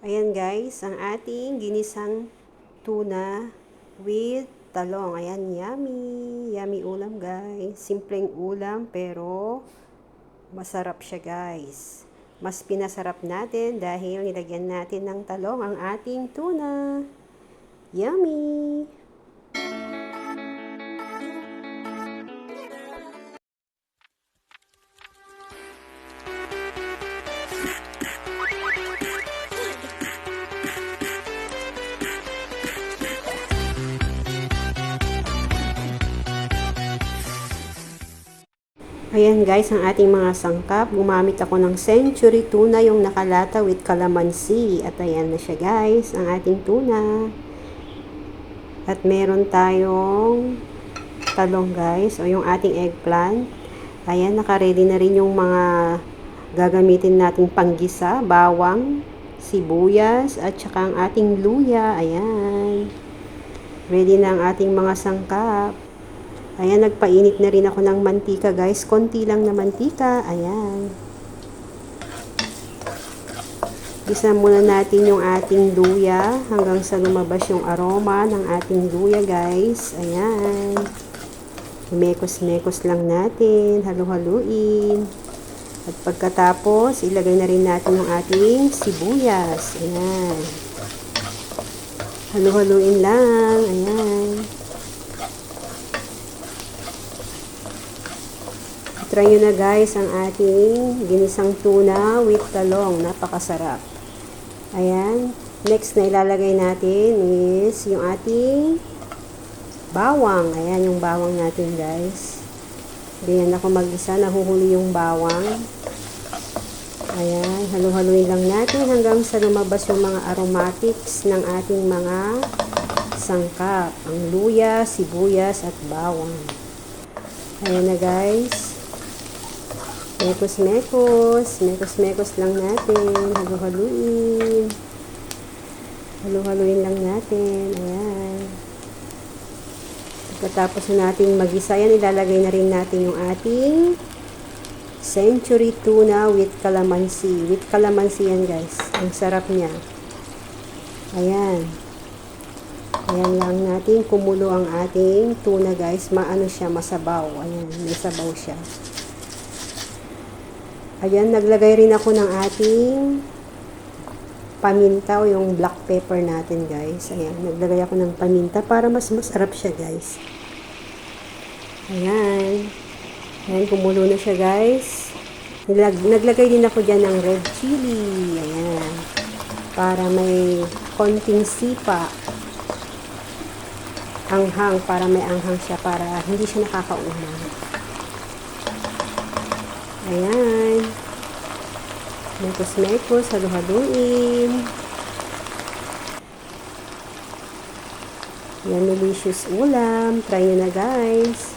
Ayan guys, ang ating ginisang tuna with talong. Ayan, yummy. Yummy ulam guys. Simpleng ulam pero masarap siya guys. Mas pinasarap natin dahil nilagyan natin ng talong ang ating tuna. Yummy! Ayan guys, ang ating mga sangkap. Gumamit ako ng Century tuna, yung nakalata with calamansi. At ayan na siya guys, ang ating tuna. At meron tayong talong guys, o yung ating eggplant. Ayan, naka-ready na rin yung mga gagamitin nating panggisa, bawang, sibuyas, at saka ang ating luya. Ayan. Ready na ang ating mga sangkap. Ayan, nagpainit na rin ako ng mantika guys. Konti lang na mantika. Ayan. Gisa muna natin yung ating luya hanggang sa lumabas yung aroma ng ating luya guys. Ayan. Mekos-mekos lang natin. Halu-haluin. At pagkatapos, ilagay na rin natin yung ating sibuyas. Ayan. Halu-haluin lang. Ayan. Try nyo na guys ang ating ginisang tuna with talong. Napakasarap. Ayan. Next na ilalagay natin is yung ating bawang. Ayan yung bawang natin guys. Ganyan ako mag-isa. Nahuhuli yung bawang. Ayan. Halu-haluin lang natin hanggang sa lumabas yung mga aromatics ng ating mga sangkap. Ang luya, sibuyas at bawang. Ayan na guys. Mekos-mekos. Mekos-mekos lang natin. Halu-haluin. Halu-haluin lang natin. Ayan. Pagkatapos na natin mag-isa yan, ilalagay na rin natin yung ating Century tuna with calamansi. With calamansi yan guys. Ang sarap niya. Ayan. Ayan lang natin. Kumulo ang ating tuna guys. Maano siya, masabaw. Ayan. May sabaw siya. Ayan, naglagay rin ako ng ating paminta o yung black pepper natin guys. Ayan, naglagay ako ng paminta para mas masarap siya guys. Ayan. Ayan, kumulo na siya guys. Naglagay din ako dyan ng red chili. Ayan. Para may konting sipa. Anghang, para may anghang siya. Para hindi siya nakakaumang. Ayan. Mekos-mekos, halu-haluin. Yan, delicious ulam. Try nyo na guys.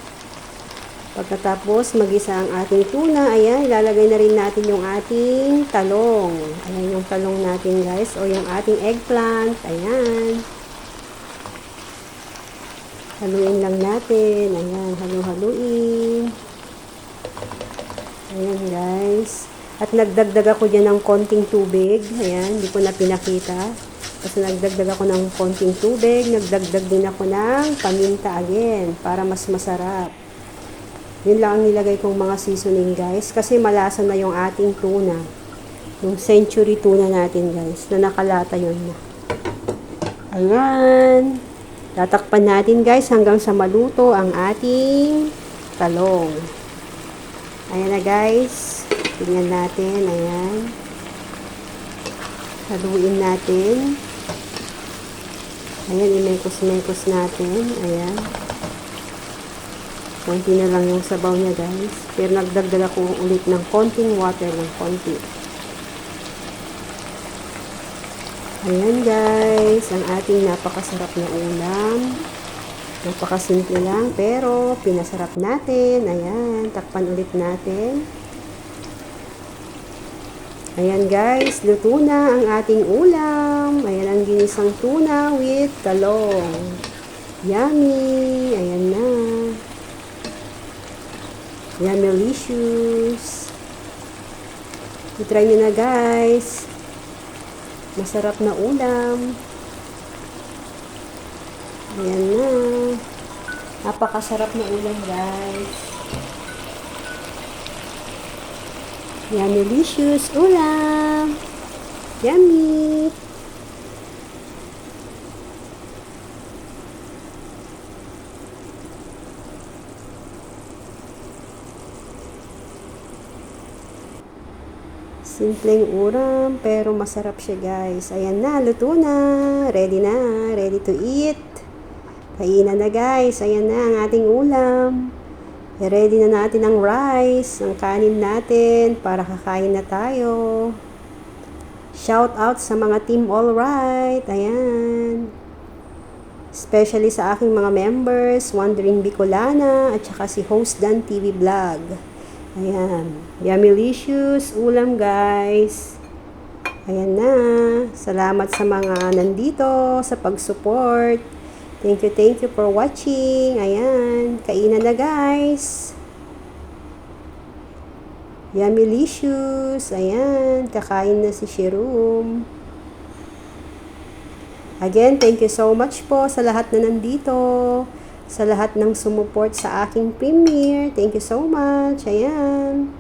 Pagkatapos, mag-isa ang ating tuna. Ayan, ilalagay na rin natin yung ating talong. Ayan yung talong natin guys. O yung ating eggplant. Ayan. Haluin lang natin. Ayan, halu-haluin. Ayan guys. At nagdagdag ako dyan ng konting tubig. Ayan, hindi ko na pinakita. Kasi nagdagdag ako ng konting tubig. Nagdagdag din ako ng paminta again. Para mas masarap. Yun lang ang nilagay kong mga seasoning guys. Kasi malasa na yung ating tuna. Yung Century tuna natin guys. Na nakalata yun na. Ayan. Tatakpan natin guys hanggang sa maluto ang ating talong. Ayan na guys. Tingnan natin. Ayan. Haluin natin. Ayan. Imekos-mekos natin. Ayan. Konti na lang yung sabaw niya guys. Pero nagdagdag ako ulit ng konting water ng konti. Ayan guys. Ang ating napakasarap na ulam. Napakasimple lang, pero pinasarap natin. Ayan, takpan ulit natin. Ayan guys, luto na ang ating ulam. Ayan ang ginisang tuna with talong. Yummy! Ayan na. Yummy-licious. I-try nyo na guys. Masarap na ulam. Ayan na. Napakasarap na ulam, guys. Yan, delicious ulam. Yummy. Simpleng ulam, pero masarap siya, guys. Ayan na, luto na. Ready na. Ready to eat. Kainan na, guys. Ayan na ang ating ulam. Ready na natin ang rice, ang kanin natin para kakain na tayo. Shout out sa mga team Alright. Ayan. Especially sa aking mga members, Wandering Bicolana, at saka si Host Dan TV Vlog. Ayan. Yummylicious ulam, guys. Ayan na. Salamat sa mga nandito, sa pag-support. Thank you for watching. Ayan. Kainan na, guys. Yummylicious. Ayan. Kakain na si Sherum. Again, thank you so much po sa lahat na nandito. Sa lahat ng sumuport sa aking premiere. Thank you so much. Ayan.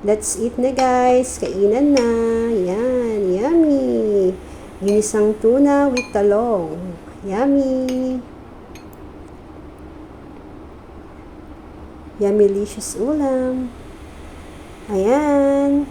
Let's eat na, guys. Kainan na. Ayan. Yummy. Ginisang tuna with talong. Yummy. Yummylicious ulam. Ayan.